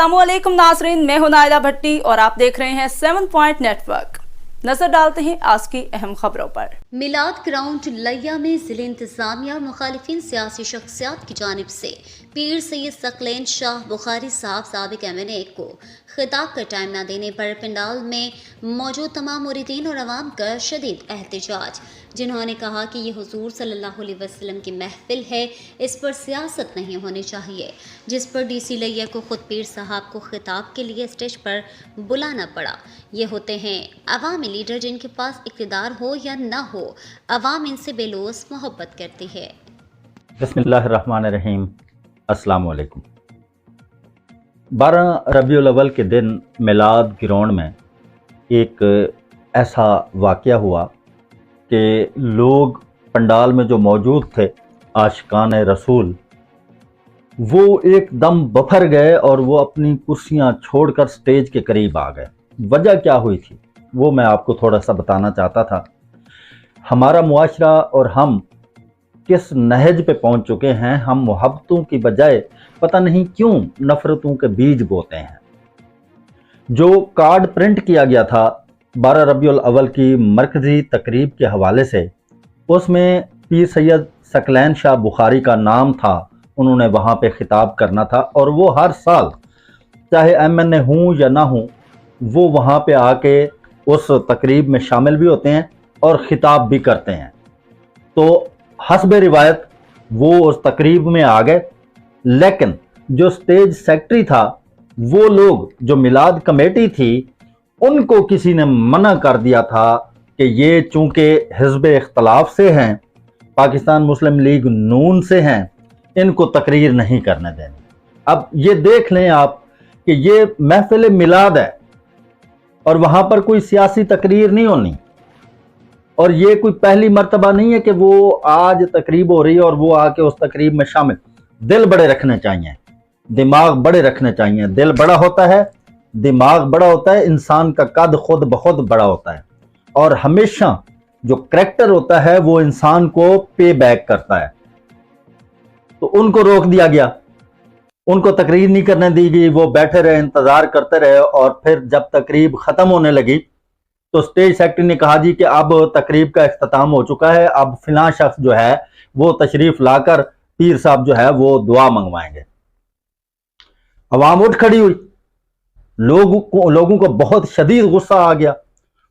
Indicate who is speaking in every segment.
Speaker 1: अस्सलामुअलैकुम नाज़रीन, मैं हूं नाइला भट्टी और आप देख रहे हैं 7 पॉइंट नेटवर्क। नजर डालते हैं आज की अहम खबरों पर।
Speaker 2: मिलाद ग्राउंड लिया में जिले इंतजामिया और मुखालिफिन सियासी शख्सियात की जानिब से पीर सैयद सकलैन शाह बुखारी साहब साबिक MNA को खिताब का टाइम न देने पर पंडाल में मौजूद तमाम मुरीदीन और अवाम का शदीद एहतजाज, जिन्होंने कहा कि ये हुजूर सल्लल्लाहु अलैहि वसल्लम की महफिल है, इस पर सियासत नहीं होनी चाहिए। जिस पर DC लिया को खुद पीर साहब को खिताब के लिए स्टेज पर बुलाना पड़ा। ये होते हैं अवामी लीडर जिनके पास इक़्तिदार हो या ना हो, अवाम इनसे बेलोस मोहब्बत करती है।
Speaker 3: बिस्मिल्लाहिर्रहमानिर्रहीम। अस्सलाम वालेकुम। 12 रबीउल अव्वल के दिन मिलाद ग्राउंड में एक ऐसा वाक़या हुआ कि लोग पंडाल में जो मौजूद थे आशिकान रसूल, वो एकदम बफर गए और वो अपनी कुर्सियां छोड़कर स्टेज के करीब आ गए। वजह क्या हुई थी वो मैं आपको थोड़ा सा बताना चाहता था। हमारा मुआशरा और हम किस नहज पे पहुंच चुके हैं। हम मोहब्बतों की बजाय पता नहीं क्यों नफ़रतों के बीज बोते हैं। जो कार्ड प्रिंट किया गया था 12 रबीउल अव्वल की मरकज़ी तकरीब के हवाले से, उसमें पीर सैयद सकलैन शाह बुखारी का नाम था। उन्होंने वहाँ पे ख़िताब करना था और वो हर साल चाहे MNA हूँ या ना हूँ, वो वहाँ पे आके उस तकरीब में शामिल भी होते हैं और ख़िताब भी करते हैं। तो हस्ब रिवायत वो उस तकरीब में आ गए, लेकिन जो स्टेज सेक्रेटरी था, वो लोग जो मिलाद कमेटी थी, उनको किसी ने मना कर दिया था कि ये चूँकि हिज़्ब इख्तलाफ से हैं, पाकिस्तान मुस्लिम लीग नून से हैं, इनको तकरीर नहीं करने देनी। अब ये देख लें आप कि ये महफिल मिलाद है और वहाँ पर कोई सियासी तकरीर नहीं होनी। और ये कोई पहली मर्तबा नहीं है कि वो आज तकरीब हो रही है और वो आके उस तकरीब में शामिल। दिल बड़े रखने चाहिए, दिमाग बड़े रखने चाहिए। दिल बड़ा होता है, दिमाग बड़ा होता है, इंसान का कद खुद बहुत बड़ा होता है और हमेशा जो करैक्टर होता है वो इंसान को पे बैक करता है। तो उनको रोक दिया गया, उनको तकरीर नहीं करने दी गई। वो बैठे रहे, इंतजार करते रहे और फिर जब तकरीब खत्म होने लगी तो स्टेज सेक्रेटरी ने कहा जी कि अब तकरीब का इख्तिताम हो चुका है, अब फिलां शख्स जो है वो तशरीफ लाकर पीर साहब जो है वो दुआ मंगवाएंगे। अवाम उठ खड़ी हुई, लोगों को बहुत शदीद गुस्सा आ गया।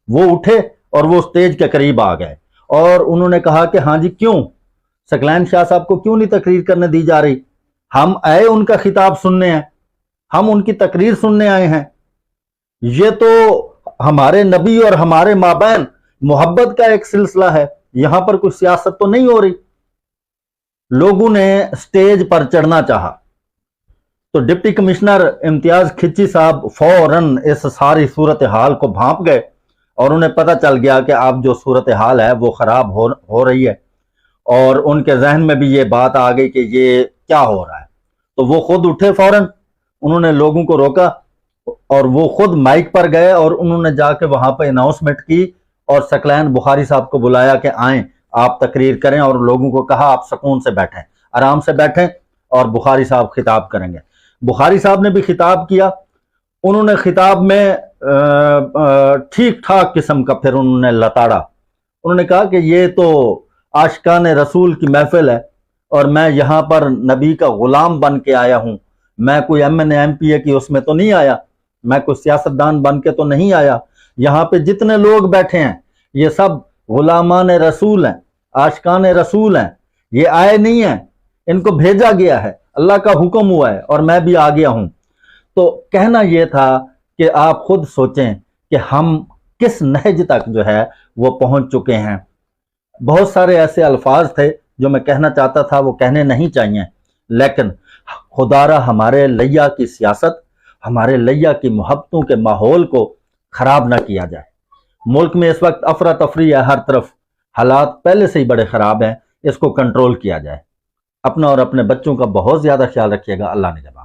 Speaker 3: वो उठे और वो स्टेज के करीब आ गए और उन्होंने कहा कि हाँ जी, क्यों सकलैन शाह साहब को क्यों नहीं तकरीर करने दी जा रही? हम आए उनका खिताब सुनने हैं, हम उनकी तकरीर सुनने आए हैं। ये तो हमारे नबी और हमारे माबैन मोहब्बत का एक सिलसिला है, यहां पर कोई सियासत तो नहीं हो रही। लोगों ने स्टेज पर चढ़ना चाहा तो डिप्टी कमिश्नर इम्तियाज खिच्ची साहब फौरन इस सारी सूरत हाल को भांप गए और उन्हें पता चल गया कि अब जो सूरत हाल है वो खराब हो रही है और उनके जहन में भी ये बात आ गई कि ये क्या हो रहा है। तो वो खुद उठे, फौरन उन्होंने लोगों को रोका और वो खुद माइक पर गए और उन्होंने जाके वहां पर अनाउंसमेंट की और सकलैन बुखारी साहब को बुलाया कि आएं, आप तकरीर करें, और लोगों को कहा आप सुकून से बैठें, आराम से बैठें और बुखारी साहब खिताब करेंगे। बुखारी साहब ने भी खिताब किया। उन्होंने खिताब में ठीक ठाक किस्म का फिर उन्होंने लताड़ा। उन्होंने कहा कि ये तो आशिकान रसूल की महफिल है और मैं यहाँ पर नबी का गुलाम बन के आया हूँ। मैं कोई MNA MPA की उसमें तो नहीं आया, मैं कोई सियासतदान बन के तो नहीं आया। यहाँ पे जितने लोग बैठे हैं ये सब गुलामान रसूल हैं, आशिकान रसूल हैं। ये आए नहीं हैं, इनको भेजा गया है, अल्लाह का हुक्म हुआ है और मैं भी आ गया हूँ। तो कहना ये था कि आप खुद सोचें कि हम किस नहज तक जो है वो पहुँच चुके हैं। बहुत सारे ऐसे अल्फाज थे जो मैं कहना चाहता था, वो कहने नहीं चाहिए, लेकिन खुदारा हमारे लिया की सियासत, हमारे लिया की मोहब्बतों के माहौल को खराब ना किया जाए। मुल्क में इस वक्त अफरा तफरी है, हर तरफ हालात पहले से ही बड़े ख़राब हैं, इसको कंट्रोल किया जाए। अपना और अपने बच्चों का बहुत ज़्यादा ख्याल रखिएगा। अल्लाह ने जवाब।